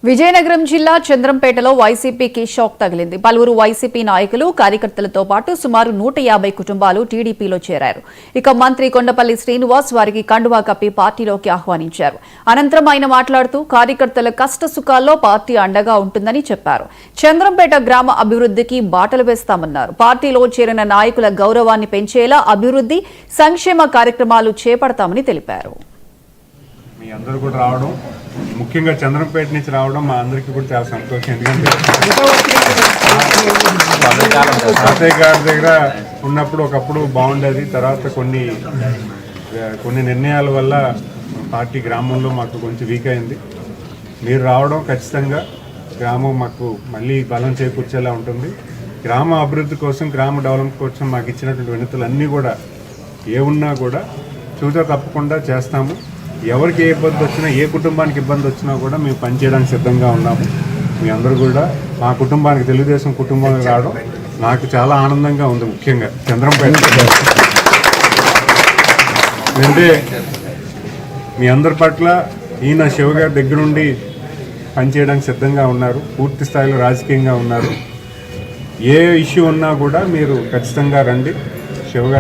విజయనగరం జిల్లా చంద్రంపేటలో వైసీపీకి షాక్ తగిలింది. పలువురు వైసీపీ నాయకులు, కార్యకర్తలతో పాటు సుమారు 150 కుటుంబాలు టీడీపీలో చేరారు. ఇక మంత్రి కొండపల్లి శ్రీనివాస్ వారికి కండువా కప్పి పార్టీలోకి ఆహ్వానించారు. అనంతరం ఆయన మాట్లాడుతూ కార్యకర్తల కష్ట సుఖాల్లో పార్టీ అండగా ఉంటుందని చెప్పారు. చంద్రంపేట గ్రామ అభివృద్ధికి బాటలు వేస్తామన్నారు. పార్టీలో చేరిన నాయకుల గౌరవాన్ని పెంచేలా అభివృద్ధి, సంక్షేమ కార్యక్రమాలు చేపడతామని తెలిపారు. మీ అందరూ కూడా రావడం, ముఖ్యంగా చంద్రంపేట నుంచి రావడం మా అందరికీ కూడా చాలా సంతోషం. ఎందుకంటే తాతయ్య గారి దగ్గర ఉన్నప్పుడు ఒకప్పుడు బాగుండేది. తర్వాత కొన్ని నిర్ణయాల వల్ల పార్టీ గ్రామంలో మాకు కొంచెం వీక్ అయింది. మీరు రావడం ఖచ్చితంగా గ్రామం మాకు మళ్ళీ బలం చేకూర్చేలా ఉంటుంది. గ్రామ అభివృద్ధి కోసం, గ్రామ డెవలప్మెంట్ కోసం మాకు ఇచ్చినటువంటి వినతులు అన్నీ కూడా ఏమున్నా కూడా చూసా తప్పకుండా చేస్తాము. ఎవరికి ఏ ఇబ్బంది వచ్చినా, ఏ కుటుంబానికి ఇబ్బంది వచ్చినా కూడా మేము పనిచేయడానికి సిద్ధంగా ఉన్నాము. మీ అందరూ కూడా మా కుటుంబానికి, తెలుగుదేశం కుటుంబానికి రావడం నాకు చాలా ఆనందంగా ఉంది. ముఖ్యంగా చంద్రంపేట అంటే మీ అందరి పట్ల ఈయన శివగారి దగ్గరుండి పనిచేయడానికి సిద్ధంగా ఉన్నారు. పూర్తి స్థాయిలో రాజకీయంగా ఉన్నారు. ఏ ఇష్యూ ఉన్నా కూడా మీరు ఖచ్చితంగా రండి. శివగారు